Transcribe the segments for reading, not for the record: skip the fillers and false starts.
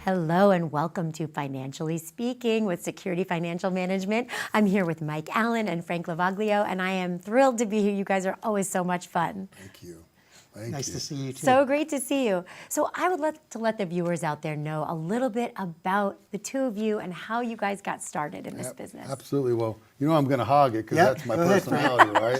Hello and welcome to Financially Speaking with Security Financial Management. I'm here with Mike Allen and Frank Lavaglio, and I am thrilled to be here. You guys are always so much fun. Thank you. Nice to see you too. So great to see you. So I would like to let the viewers out there know a little bit about the two of you and how you guys got started in this business. Absolutely. Well, you know I'm going to hog it because that's my personality, right?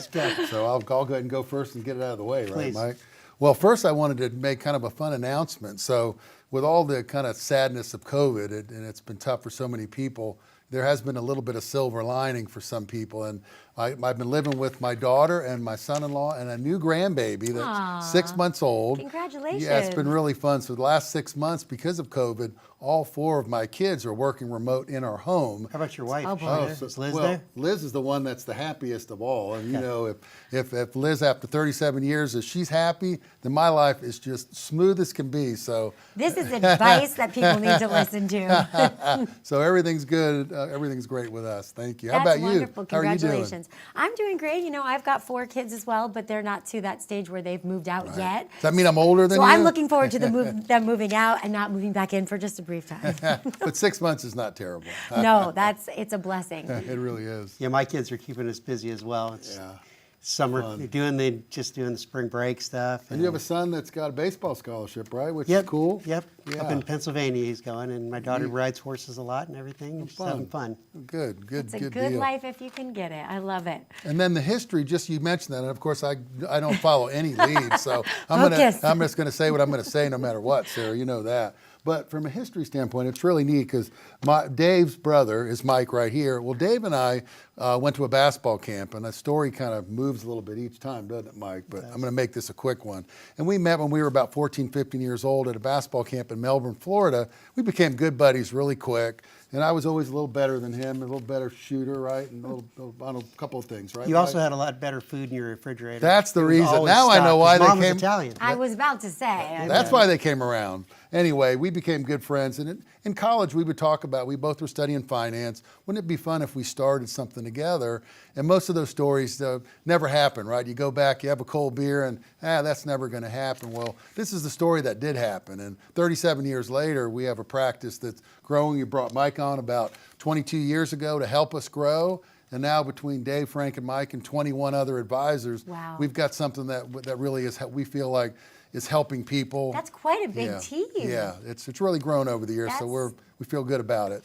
So I'll go ahead and go first and get it out of the way, right, Mike? Well, first I wanted to make kind of a fun announcement. So with all the kind of sadness of COVID, and it's been tough for so many people, there has been a little bit of silver lining for some people. And I've been living with my daughter and my son-in-law and a new grandbaby that's 6 months old. Congratulations. Yeah, it's been really fun. So the last 6 months, because of COVID, all four of my kids are working remote in our home. How about your wife? Oh, boy. Is Liz there? Liz is the one that's the happiest of all. And you know, if Liz after 37 years, if she's happy, then my life is just smooth as can be. So this is advice that people need to listen to. so everything's good. Everything's great with us. Thank you. That's How about wonderful. you? How are you doing? Congratulations. I'm doing great. You know, I've got 4 kids as well, but they're not to that stage where they've moved out yet. Does that mean I'm older than So you? I'm looking forward to them moving out and not moving back in for just a brief time. But 6 months is not terrible. No, it's a blessing. It really is. Yeah, my kids are keeping us busy as well. It's summer, just doing the spring break stuff. And you have a son that's got a baseball scholarship, right? Which Yep, is cool. Yep. Yeah. Up in Pennsylvania he's going, and my daughter rides horses a lot and everything. She's having fun. Good It's a good deal. life if you can get it. I love it. And then the history, just you mentioned that, and of course I don't follow any leads, so I'm just gonna say what I'm gonna say no matter what, Sarah. You know that. But from a history standpoint, it's really neat because Dave's brother is Mike right here. Well, Dave and I went to a basketball camp, and the story kind of moves a little bit each time, doesn't it, Mike? But I'm going to make this a quick one. And we met when we were about 14, 15 years old at a basketball camp in Melbourne, Florida. We became good buddies really quick. And I was always a little better than him, a little better shooter, right? And a couple of things, right? You also had a lot better food in your refrigerator. That's the It was reason. always Now I know stocked. why His they mom was came. Italian. I was about to say. That's why they came around. Anyway, we became good friends. And in college, we would talk about, we both were studying finance. Wouldn't it be fun if we started something together? And most of those stories never happen, right? You go back, you have a cold beer, and that's never going to happen. Well, this is the story that did happen. And 37 years later, we have a practice that's growing. You brought Mike on about 22 years ago to help us grow. And now between Dave, Frank, and Mike and 21 other advisors, we've got something that really is, we feel like, is helping people. That's quite a big team. Yeah, it's really grown over the years, so we feel good about it.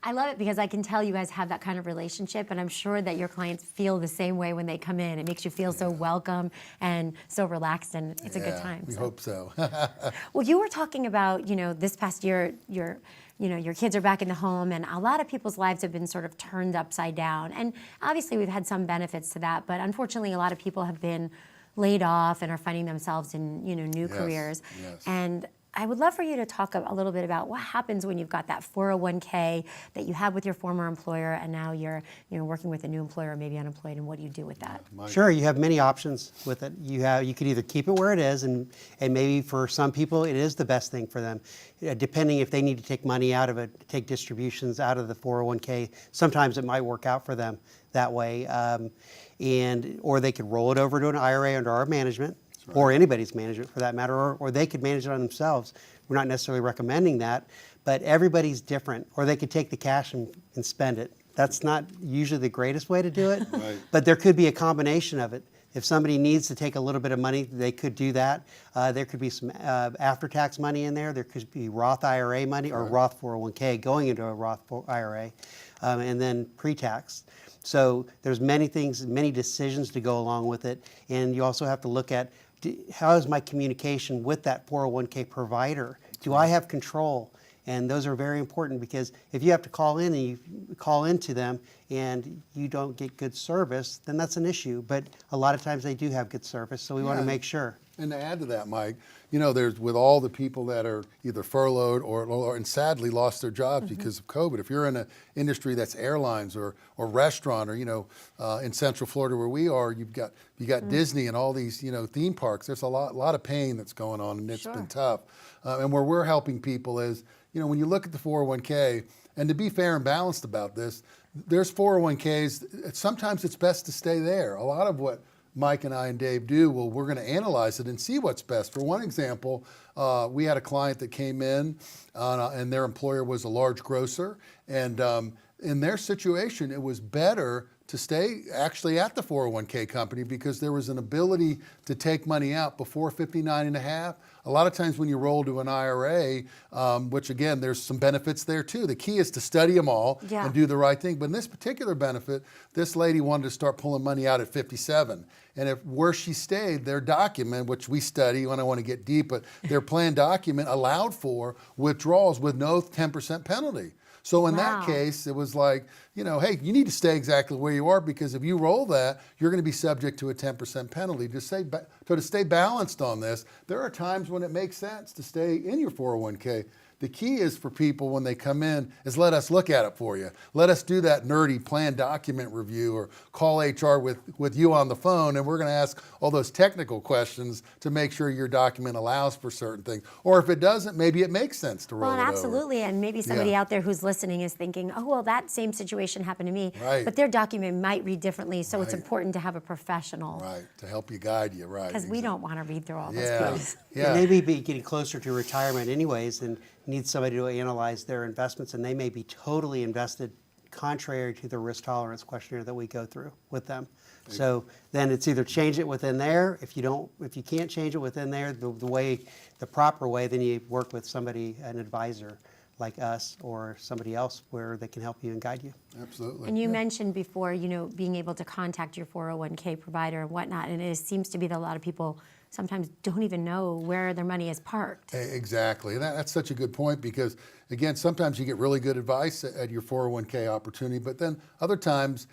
I love it because I can tell you guys have that kind of relationship, and I'm sure that your clients feel the same way when they come in. It makes you feel so welcome and so relaxed, and it's a good time. We hope so. Well, you were talking about, this past year, your kids are back in the home, and a lot of people's lives have been sort of turned upside down. And obviously, we've had some benefits to that, but unfortunately, a lot of people have been laid off and are finding themselves in new careers. Yes. And I would love for you to talk a little bit about what happens when you've got that 401k that you had with your former employer, and now you're working with a new employer, or maybe unemployed, and what do you do with that? Sure, you have many options with it. You could either keep it where it is, and maybe for some people it is the best thing for them, depending if they need to take money out of it, take distributions out of the 401k. Sometimes it might work out for them that way, or they could roll it over to an IRA under our management. Or anybody's management for that matter, or they could manage it on themselves. We're not necessarily recommending that, but everybody's different. Or they could take the cash and spend it. That's not usually the greatest way to do it, but there could be a combination of it. If somebody needs to take a little bit of money, they could do that. There could be some after-tax money in there. There could be Roth IRA money or Roth 401k going into a Roth IRA, and then pre-tax. So there's many things, many decisions to go along with it, and you also have to look at how is my communication with that 401k provider? Do I have control? And those are very important, because if you have to call in and you call into them and you don't get good service, then that's an issue. But a lot of times they do have good service, so we want to make sure. And to add to that, Mike, there's with all the people that are either furloughed or and sadly lost their jobs because of COVID. If you're in an industry that's airlines or restaurant, or in Central Florida where we are, you got Disney and all these theme parks. There's a lot of pain that's going on, and it's been tough. And where we're helping people is when you look at the 401k, and to be fair and balanced about this, there's 401ks. Sometimes it's best to stay there. A lot of what Mike and I and Dave do, well, we're going to analyze it and see what's best. For one example, we had a client that came in and their employer was a large grocer. And in their situation, it was better to stay actually at the 401k company because there was an ability to take money out before 59 and a half. A lot of times when you roll to an IRA, which again, there's some benefits there too. The key is to study them all and do the right thing. But in this particular benefit, this lady wanted to start pulling money out at 57. And if where she stayed, their document, which we study when I want to get deep, but their plan document allowed for withdrawals with no 10% penalty. So in that case, it was like, you know, hey, you need to stay exactly where you are because if you roll that, you're going to be subject to a 10% penalty. To stay balanced on this, there are times when it makes sense to stay in your 401k. The key is for people when they come in is let us look at it for you. Let us do that nerdy plan document review or call HR with you on the phone and we're going to ask all those technical questions to make sure your document allows for certain things. Or if it doesn't, maybe it makes sense to roll it over. Absolutely. And maybe somebody out there who's listening is thinking, oh, well, that same situation happened to me. Right. But their document might read differently. So it's important to have a professional. Right. To help you guide you. Right. Because we don't want to read through all those pages. Yeah. They may be getting closer to retirement anyways and need somebody to analyze their investments, and they may be totally invested contrary to the risk tolerance questionnaire that we go through with them. So then it's either change it within there. If you can't change it within there, the proper way, then you work with somebody, an advisor like us or somebody else where they can help you and guide you. Absolutely. And you mentioned before, you know, being able to contact your 401k provider and whatnot, and it seems to be that a lot of people sometimes don't even know where their money is parked. Exactly. And that's such a good point because, again, sometimes you get really good advice at your 401k opportunity, but then other times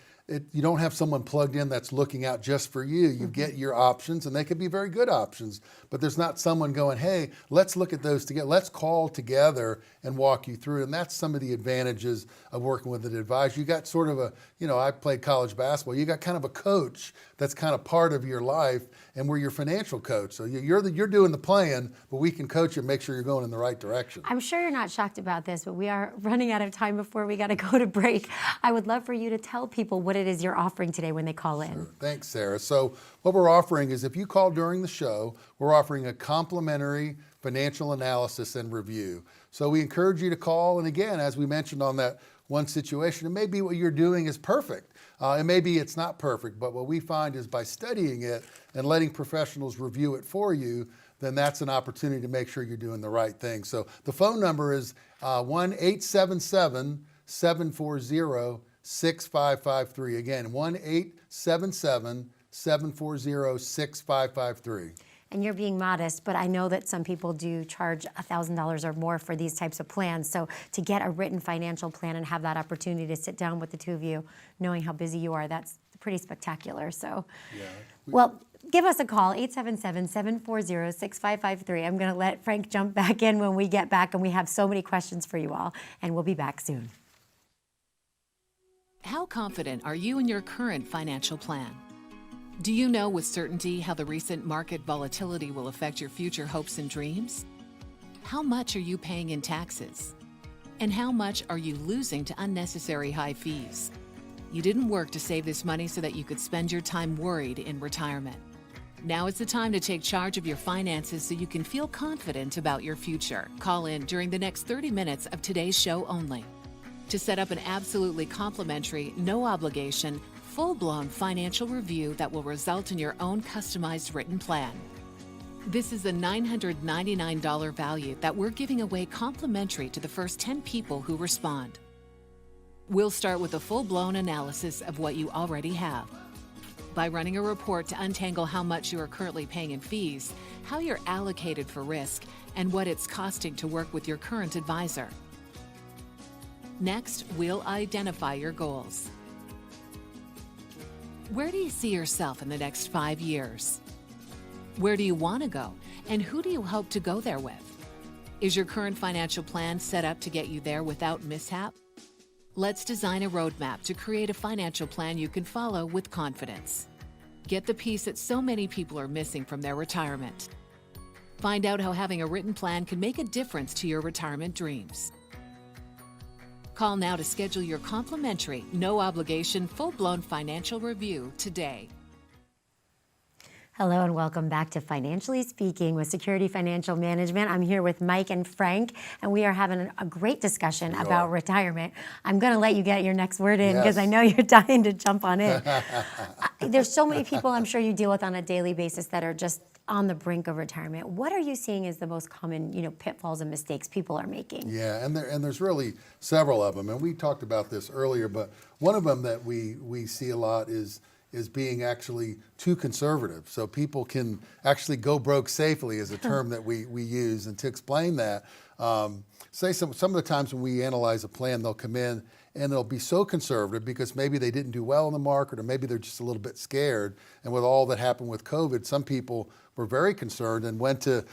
you don't have someone plugged in that's looking out just for you. You get your options, and they could be very good options, but there's not someone going, hey, let's look at those together. Let's call together and walk you through it. And that's some of the advantages of working with an advisor. You got sort of a, you know, I played college basketball. You got kind of a coach that's kind of part of your life, and we're your financial coach. So you're doing the playing, but we can coach you and make sure you're going in the right direction. I'm sure you're not shocked about this, but we are running out of time before we got to go to break. I would love for you to tell people what it is you're offering today when they call in. Sure. Thanks, Sarah. So what we're offering is if you call during the show, we're offering a complimentary financial analysis and review. So we encourage you to call. And again, as we mentioned on that one situation, it may be what you're doing is perfect. And maybe it's not perfect, but what we find is by studying it and letting professionals review it for you, then that's an opportunity to make sure you're doing the right thing. So the phone number is 1-877-740-6553. Again, 1-877-740-6553. And you're being modest, but I know that some people do charge $1,000 or more for these types of plans. So to get a written financial plan and have that opportunity to sit down with the two of you, knowing how busy you are, that's pretty spectacular. So, well, give us a call, 877-740-6553. I'm going to let Frank jump back in when we get back, and we have so many questions for you all, and we'll be back soon. How confident are you in your current financial plan? Do you know with certainty how the recent market volatility will affect your future hopes and dreams? How much are you paying in taxes? And how much are you losing to unnecessary high fees? You didn't work to save this money so that you could spend your time worried in retirement. Now is the time to take charge of your finances so you can feel confident about your future. Call in during the next 30 minutes of today's show only to set up an absolutely complimentary, no obligation, full-blown financial review that will result in your own customized written plan. This is a $999 value that we're giving away complimentary to the first 10 people who respond. We'll start with a full-blown analysis of what you already have by running a report to untangle how much you are currently paying in fees, how you're allocated for risk, and what it's costing to work with your current advisor. Next, we'll identify your goals. Where do you see yourself in the next 5 years? Where do you want to go, and who do you hope to go there with? Is your current financial plan set up to get you there without mishap? Let's design a roadmap to create a financial plan you can follow with confidence. Get the piece that so many people are missing from their retirement. Find out how having a written plan can make a difference to your retirement dreams. Call now to schedule your complimentary, no obligation, full-blown financial review today. Hello and welcome back to Financially Speaking with Security Financial Management. I'm here with Mike and Frank, and we are having a great discussion about retirement. I'm going to let you get your next word in because I know you're dying to jump on it. There's so many people I'm sure you deal with on a daily basis that are just on the brink of retirement. What are you seeing as the most common, pitfalls and mistakes people are making? Yeah, and there's really several of them, and we talked about this earlier, but one of them that we see a lot is being actually too conservative. So people can actually go broke safely is a term that we use. And to explain that, say some of the times when we analyze a plan, they'll come in and they'll be so conservative because maybe they didn't do well in the market or maybe they're just a little bit scared. And with all that happened with COVID, some people were very concerned and went to,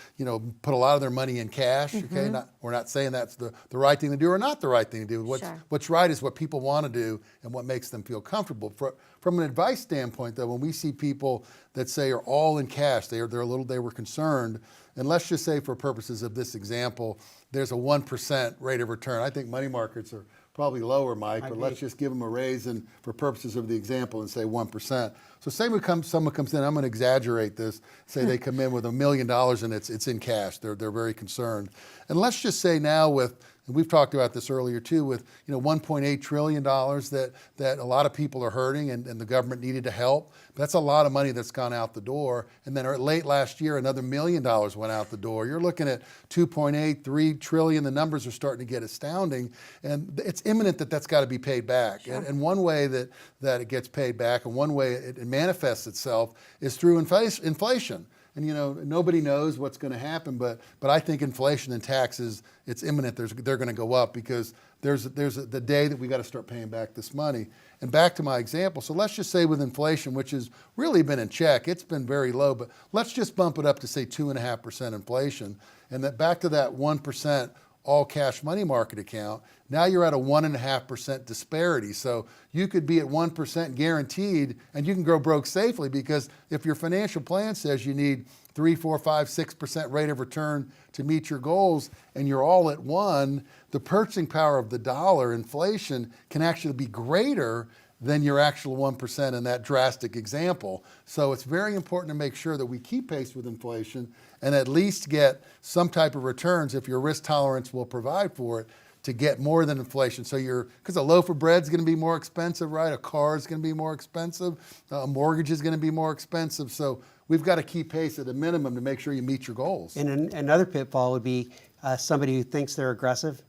put a lot of their money in cash. Okay, we're not saying that's the right thing to do or not the right thing to do. What's right is what people want to do and what makes them feel comfortable. From an advice standpoint, though, when we see people that say are all in cash, they were concerned. And let's just say, for purposes of this example, there's a 1% rate of return. I think money markets are probably lower, Mike, but let's just give them a raise and for purposes of the example and say 1%. So say someone comes in, I'm going to exaggerate this, say they come in with $1 million and it's in cash. They're very concerned. And let's just say now and we've talked about this earlier too, with $1.8 trillion that a lot of people are hurting and the government needed to help. But that's a lot of money that's gone out the door. And then late last year, another $1 million went out the door. You're looking at 2.8, 3 trillion. The numbers are starting to get astounding. And it's imminent that that's got to be paid back. Sure. And one way that it gets paid back and one way it manifests itself is through inflation. And nobody knows what's going to happen, but I think inflation and taxes, it's imminent. They're going to go up because there's the day that we got to start paying back this money. And back to my example, so let's just say with inflation, which has really been in check, it's been very low, but let's just bump it up to say 2.5% inflation, and that back to that 1% all cash money market account. Now you're at a 1.5% disparity. So you could be at 1% guaranteed and you can go broke safely because if your financial plan says you need 3, 4, 5, 6% rate of return to meet your goals and you're all at 1, the purchasing power of the dollar, inflation, can actually be greater than your actual 1% in that drastic example. So it's very important to make sure that we keep pace with inflation and at least get some type of returns if your risk tolerance will provide for it to get more than inflation. So because a loaf of bread is going to be more expensive, right? A car is going to be more expensive. A mortgage is going to be more expensive. So we've got to keep pace at a minimum to make sure you meet your goals. And another pitfall would be somebody who thinks they're aggressive.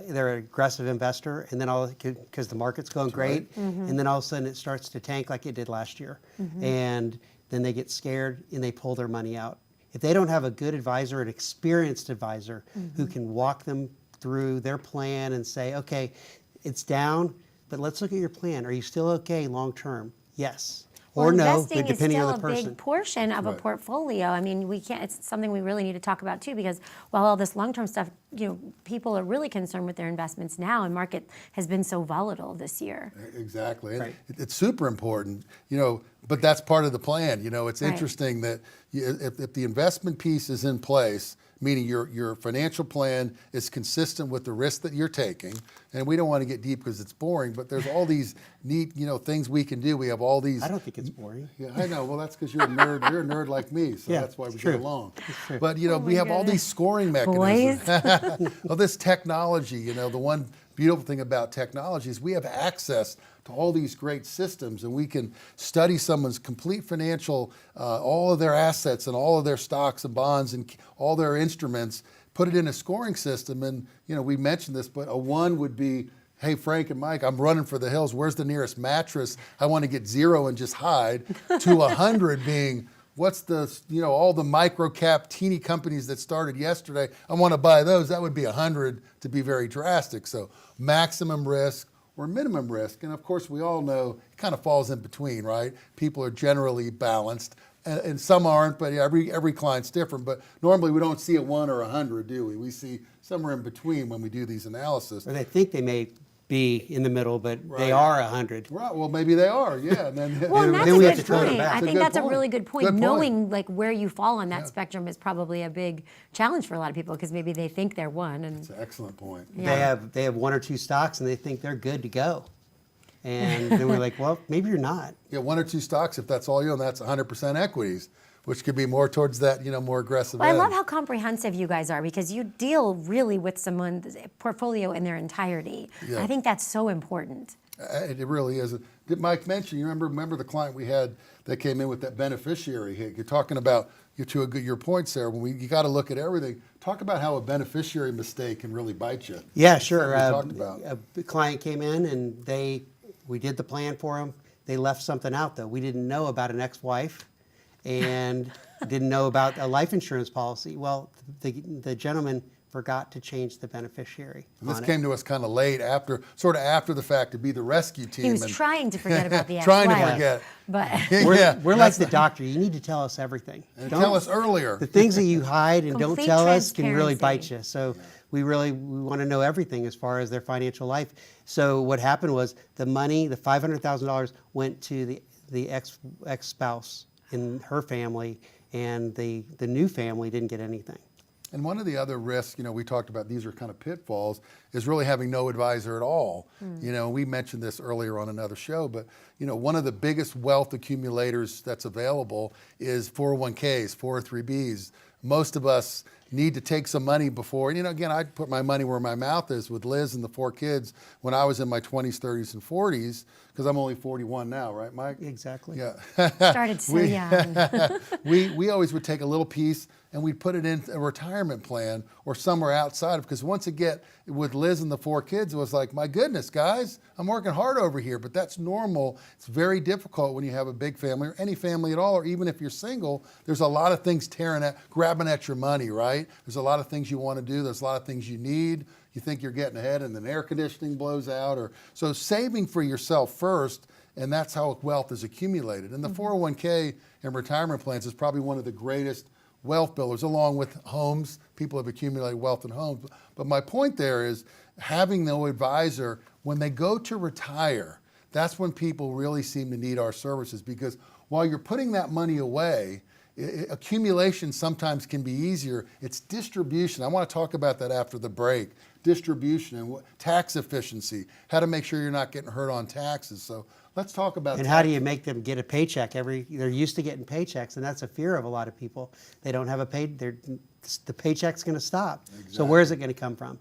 They're an aggressive investor, and then because the market's going great, and then all of a sudden it starts to tank like it did last year. And then they get scared and they pull their money out. If they don't have a good advisor, an experienced advisor who can walk them through their plan and say, okay, it's down, but let's look at your plan. Are you still okay long term? Yes. Well, or no, investing depending is on the still a person. big portion of a portfolio. I mean, we can't. It's something we really need to talk about too, because while all this long-term stuff, people are really concerned with their investments now, and market has been so volatile this year. Exactly, Right. It's super important, but that's part of the plan. It's interesting that if the investment piece is in place, meaning your financial plan is consistent with the risk that you're taking, and we don't want to get deep because it's boring, but there's all these neat, things we can do. We have all these. I don't think it's boring. Yeah, I know. Well, that's because you're a nerd. You're a nerd like me, so Yeah, that's why we true. get along. true. But we have all these scoring mechanisms. Boys. All this technology. The one beautiful thing about technology is we have access to all these great systems, and we can study someone's complete financial, all of their assets and all of their stocks and bonds and all their instruments, put it in a scoring system. And we mentioned this, but a 1 would be, hey, Frank and Mike, I'm running for the hills. Where's the nearest mattress? I want to get 0 and just hide. To 100 being, what's the, all the micro cap teeny companies that started yesterday? I want to buy those. That would be 100 to be very drastic. So maximum risk or minimum risk. And of course, we all know it kind of falls in between, right? People are generally balanced. And some aren't, but every client's different. But normally we don't see a 1 or 100, do we? We see somewhere in between when we do these analysis. Or they think they may be in the middle, but they Right. are 100. Right. Well, maybe they are. Yeah. And then, Well, and that's then a we have good to tone it point. back. I It's a think good that's a point. really good point. Good point. Knowing where you fall on that spectrum is probably a big challenge for a lot of people because maybe they think they're 1 and It's an excellent point. Yeah. They have 1 or 2 stocks and they think they're good to go. And then we're like, well, maybe you're not. Yeah, 1 or 2 stocks, if that's all you own, that's 100% equities. which could be more towards that, more aggressive Well, I end. love how comprehensive you guys are because you deal really with someone's portfolio in their entirety. Yeah. I think that's so important. It really is. Did Mike mention, you remember the client we had that came in with that beneficiary hit? You're talking about, your point, Sarah, you got to look at everything. Talk about how a beneficiary mistake can really bite you. Yeah, sure. We talked about. A client came in and we did the plan for them. They left something out though. We didn't know about an ex-wife and didn't know about a life insurance policy. Well, the gentleman forgot to change the beneficiary. And this on it. came to us kind of late, after the fact, to be the rescue team. He was and trying to forget about the trying to ex-wife, forget. But We're like the doctor. You need to tell us everything. And tell us earlier. The things that you hide and don't Complete tell us can really bite transparency. you. So we want to know everything as far as their financial life. So what happened was the money, the $500,000 went to the ex-spouse in her family, and the new family didn't get anything. And one of the other risks, we talked about, these are kind of pitfalls, is really having no advisor at all. We mentioned this earlier on another show, but one of the biggest wealth accumulators that's available is 401ks, 403bs. Most of us need to take some money before, again, I put my money where my mouth is with Liz and the 4 kids when I was in my 20s, 30s, and 40s, because I'm only 41 now, right, Mike? Exactly. Yeah. started so young. we always would take a little piece and we'd put it in a retirement plan or somewhere outside, because once again, with Liz and the 4 kids, it was like, my goodness, guys, I'm working hard over here, but that's normal. It's very difficult when you have a big family or any family at all, or even if you're single, there's a lot of things grabbing at your money, right? There's a lot of things you want to do. There's a lot of things you need. You think you're getting ahead and then air conditioning blows out, so saving for yourself first, and that's how wealth is accumulated. And the 401k and retirement plans is probably one of the greatest wealth builders, along with homes. People have accumulated wealth in homes. But my point there is having no advisor, when they go to retire, that's when people really seem to need our services, because while you're putting that money away, accumulation sometimes can be easier. It's distribution. I want to talk about that after the break. Distribution and tax efficiency, how to make sure you're not getting hurt on taxes. So let's talk about And how do you make them get a paycheck they're used to getting paychecks, and that's a fear of a lot of people. They don't have the paycheck's going to stop. Exactly. So where's it going to come from?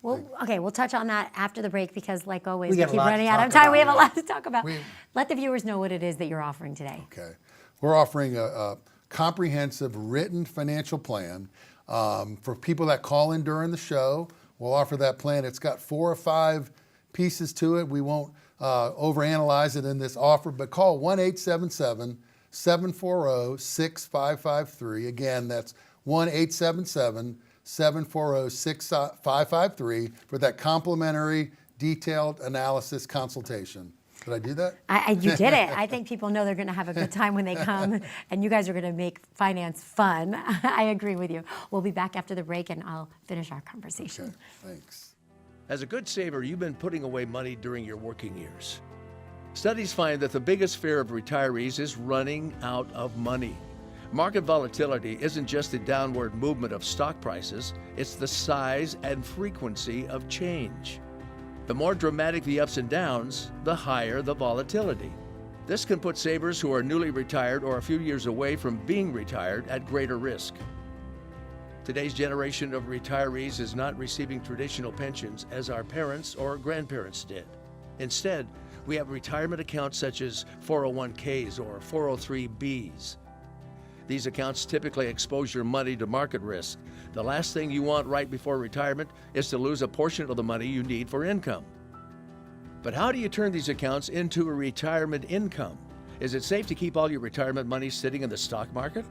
Well, okay, we'll touch on that after the break because, like always, We we got a keep lot to running out of talk time. We have about, a lot to talk about. We- Let the viewers know what it is that you're offering today. Okay. We're offering a comprehensive written financial plan for people that call in during the show. We'll offer that plan. It's got 4 or 5 pieces to it. We won't overanalyze it in this offer, but call 1-877-740-6553. Again, that's 1-877-740-6553 for that complimentary detailed analysis consultation. Did I do that? You did it. I think people know they're going to have a good time when they come, and you guys are going to make finance fun. I agree with you. We'll be back after the break, and I'll finish our conversation. Okay, thanks. As a good saver, you've been putting away money during your working years. Studies find that the biggest fear of retirees is running out of money. Market volatility isn't just the downward movement of stock prices, it's the size and frequency of change. The more dramatic the ups and downs, the higher the volatility. This can put savers who are newly retired or a few years away from being retired at greater risk. Today's generation of retirees is not receiving traditional pensions as our parents or grandparents did. Instead, we have retirement accounts such as 401ks or 403bs. These accounts typically expose your money to market risk. The last thing you want right before retirement is to lose a portion of the money you need for income. But how do you turn these accounts into a retirement income? Is it safe to keep all your retirement money sitting in the stock market?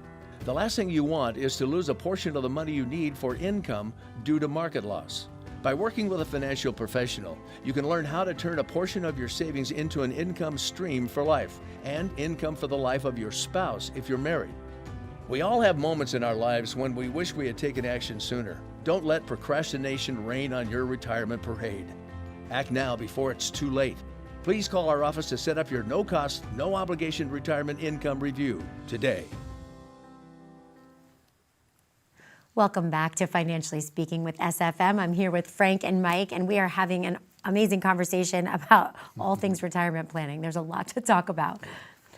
The last thing you want is to lose a portion of the money you need for income due to market loss. By working with a financial professional, you can learn how to turn a portion of your savings into an income stream for life and income for the life of your spouse if you're married. We all have moments in our lives when we wish we had taken action sooner. Don't let procrastination reign on your retirement parade. Act now before it's too late. Please call our office to set up your no-cost, no-obligation retirement income review today. Welcome back to Financially Speaking with SFM. I'm here with Frank and Mike, and we are having an amazing conversation about all things retirement planning. There's a lot to talk about.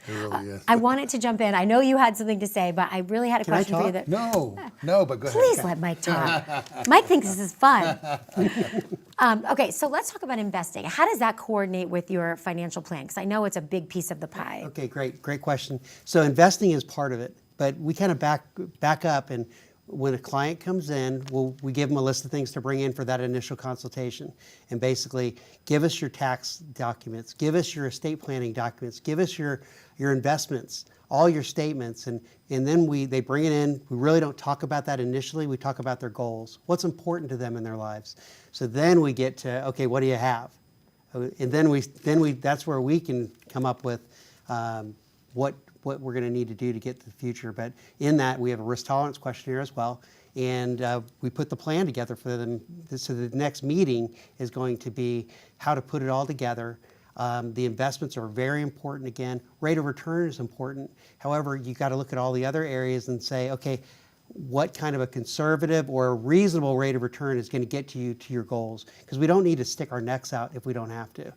It really is. I wanted to jump in. I know you had something to say, but I really had a Can I question for you. talk? That, No, but go ahead. please let Mike talk. Mike thinks this is fun. Okay, so let's talk about investing. How does that coordinate with your financial plan? Because I know it's a big piece of the pie. Okay, great question. So investing is part of it, but we kind of back up, and when a client comes in, we give them a list of things to bring in for that initial consultation, and basically give us your tax documents, give us your estate planning documents, give us your investments, all your statements, and then they bring it in. We really don't talk about that initially. We talk about their goals, what's important to them in their lives. So then we get to, okay, what do you have? And then that's where we can come up with what we're going to need to do to get to the future. But in that, we have a risk tolerance questionnaire as well, and we put the plan together for them. So the next meeting is going to be how to put it all together. The investments are very important. Again, rate of return is important. However, you got to look at all the other areas and say, okay, what kind of a conservative or a reasonable rate of return is going to get you to your goals? Because we don't need to stick our necks out if we don't have to.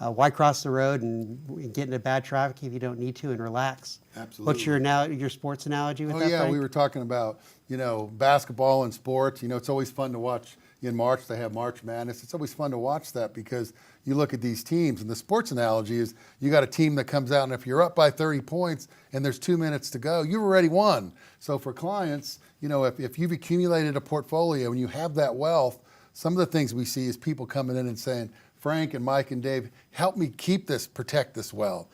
Why cross the road and get into bad traffic if you don't need to, and relax? Absolutely. What's your sports analogy with that? Oh yeah, Frank? we were talking about, basketball and sports. It's always fun to watch. In March, they have March Madness. It's always fun to watch that because you look at these teams, and the sports analogy is you got a team that comes out, and if you're up by 30 points and there's 2 minutes to go, you've already won. So for clients, if you've accumulated a portfolio and you have that wealth, some of the things we see is people coming in and saying, Frank and Mike and Dave, help me protect this wealth.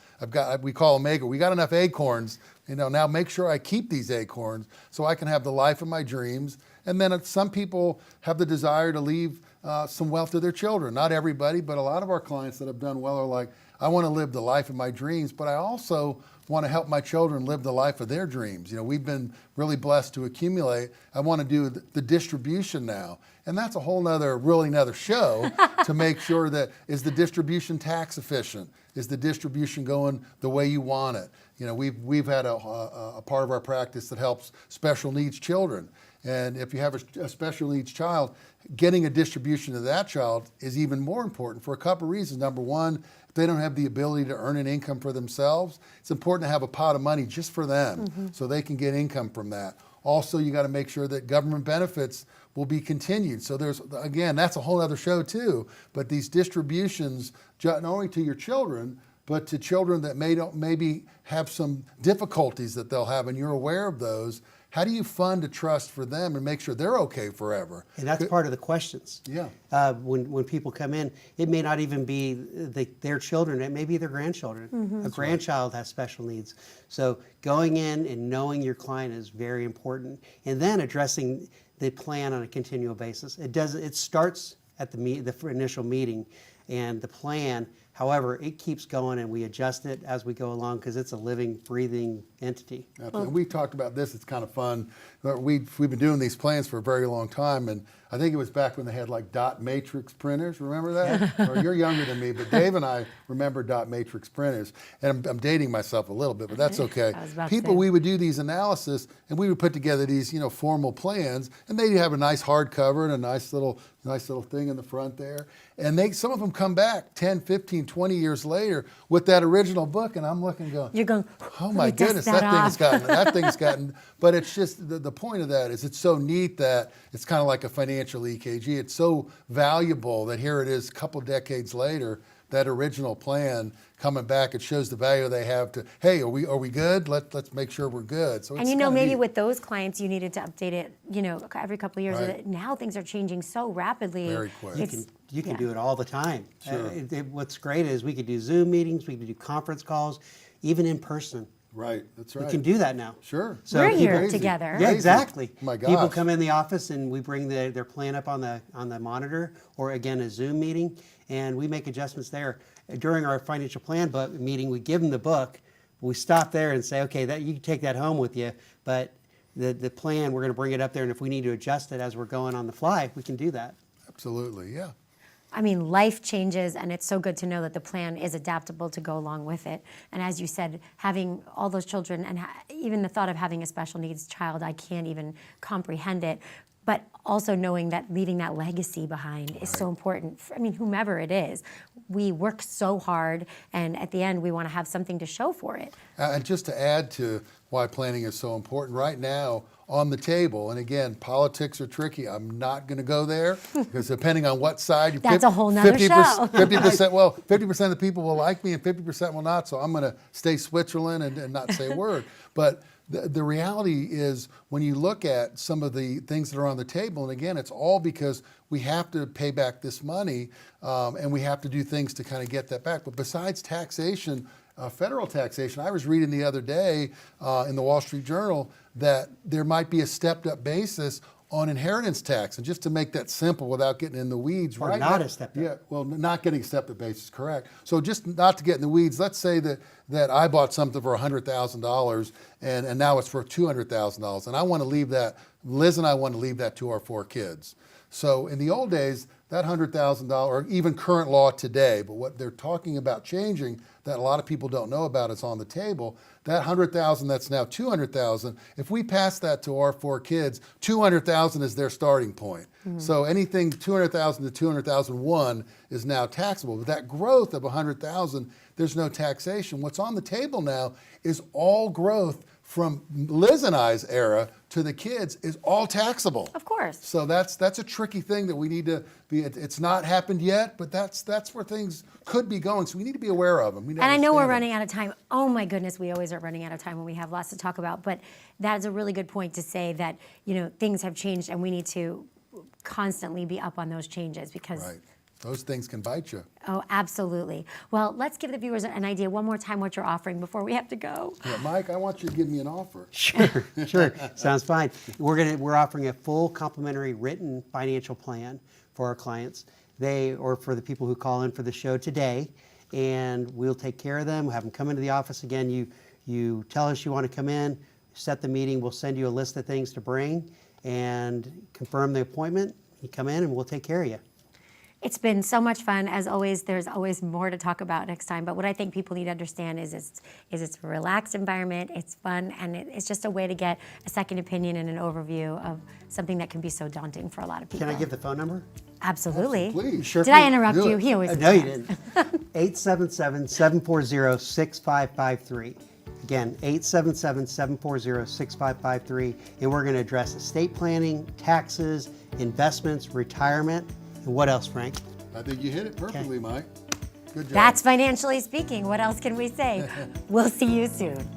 We call them we got enough acorns, now make sure I keep these acorns so I can have the life of my dreams. And then some people have the desire to leave some wealth to their children. Not everybody, but a lot of our clients that have done well are like, I want to live the life of my dreams, but I also want to help my children live the life of their dreams. We've been really blessed to accumulate. I want to do the distribution now. And that's a whole nother show to make sure that, is the distribution tax efficient? Is the distribution going the way you want it? We've had a part of our practice that helps special needs children. And if you have a special needs child, getting a distribution to that child is even more important for a couple of reasons. Number one, if they don't have the ability to earn an income for themselves, it's important to have a pot of money just for them so they can get income from that. Also, you got to make sure that government benefits will be continued. So that's a whole other show too. But these distributions, not only to your children, but to children that maybe have some difficulties that they'll have, and you're aware of those. How do you fund a trust for them and make sure they're okay forever? And that's part of the questions. Yeah. When people come in, it may not even be their children, it may be their grandchildren. A grandchild has special needs. So going in and knowing your client is very important. And then addressing the plan on a continual basis. It starts at the initial meeting and the plan. However, it keeps going, and we adjust it as we go along because it's a living, breathing entity. Absolutely. We talked about this. It's kind of fun. We've been doing these plans for a very long time, and I think it was back when they had like dot matrix printers. Remember that? Or you're younger than me, but Dave and I remember dot matrix printers. And I'm dating myself a little bit, but that's okay. We would do these analysis, and we would put together these formal plans, and they'd have a nice hardcover and a nice little thing in the front there. And some of them come back 10, 15, 20 years later with that original book, and I'm looking going, You're going, oh my goodness, that thing's gotten, but it's just, the point of that is it's so neat that it's kind of like a financial EKG. It's so valuable that here it is a couple decades later, that original plan coming back, it shows the value they have to, hey, are we good? Let's make sure we're good. So it's maybe neat. with those clients, you needed to update it, every couple of years. Right. Now things are changing so rapidly. Very quick. You can do it all the time. Sure. What's great is we could do Zoom meetings, we could do conference calls, even in person. Right, that's right. We can do that now. Sure. So We're people- here Crazy. together. Yeah, Crazy. exactly. My People gosh. come in the office and we bring their plan up on the monitor, or again a Zoom meeting, and we make adjustments there. During our financial plan meeting, we give them the book. We stop there and say, okay, you can take that home with you, but the plan, we're going to bring it up there, and if we need to adjust it as we're going on the fly, we can do that. Absolutely, yeah. I mean, life changes, and it's so good to know that the plan is adaptable to go along with it. And as you said, having all those children, and even the thought of having a special needs child, I can't even comprehend it. but also knowing that leaving that legacy behind is so important. I mean, whomever it is, we work so hard, and at the end, we want to have something to show for it. And just to add to why planning is so important, right now on the table, and again, politics are tricky. I'm not going to go there because depending on what side you That's a whole nother show. 50%, well, 50% of the people will like me and 50% will not. So I'm going to stay Switzerland and not say a word. But the reality is when you look at some of the things that are on the table, and again, it's all because we have to pay back this money and we have to do things to kind of get that back. But besides taxation, federal taxation, I was reading the other day in the Wall Street Journal that there might be a stepped up basis on inheritance tax. And just to make that simple without getting in the weeds, Or right not now- a stepped up. Yeah, well, not getting a stepped up basis, correct. So just not to get in the weeds, let's say that I bought something for $100,000 and now it's for $200,000. And I want to leave that, Liz and I want to leave that to our 4 kids. So in the old days, that $100,000, or even current law today, but what they're talking about changing that a lot of people don't know about is on the table, that $100,000 that's now $200,000, if we pass that to our 4 kids, $200,000 is their starting point. So anything $200,000 to $200,001 is now taxable. But that growth of $100,000, there's no taxation. What's on the table now is all growth from Liz and I's era to the kids is all taxable. Of course. So that's a tricky thing that we need to be. It's not happened yet, but that's where things could be going. So we need to be aware of them. And I know we're running out of time. Oh my goodness, we always are running out of time when we have lots to talk about. But that's a really good point to say that things have changed, and we need to constantly be up on those changes because. Right. Those things can bite you. Oh, absolutely. Well, let's give the viewers an idea one more time what you're offering before we have to go. Yeah, Mike, I want you to give me an offer. Sure, sounds fine. We're offering a full complimentary written financial plan for our clients. Or for the people who call in for the show today, and we'll take care of them. We'll have them come into the office again. You tell us you want to come in, set the meeting. We'll send you a list of things to bring and confirm the appointment. You come in and we'll take care of you. It's been so much fun. As always, there's always more to talk about next time. But what I think people need to understand is it's a relaxed environment, it's fun, and it's just a way to get a second opinion and an overview of something that can be so daunting for a lot of people. Can I give the phone number? Absolutely. Please. Sure. Did I interrupt Do you? it. He always No, you does. didn't. 877-740-6553. Again, 877-740-6553. And we're going to address estate planning, taxes, investments, retirement, and what else, Frank? I think you hit it perfectly, Mike. Good job. That's financially speaking. What else can we say? We'll see you soon.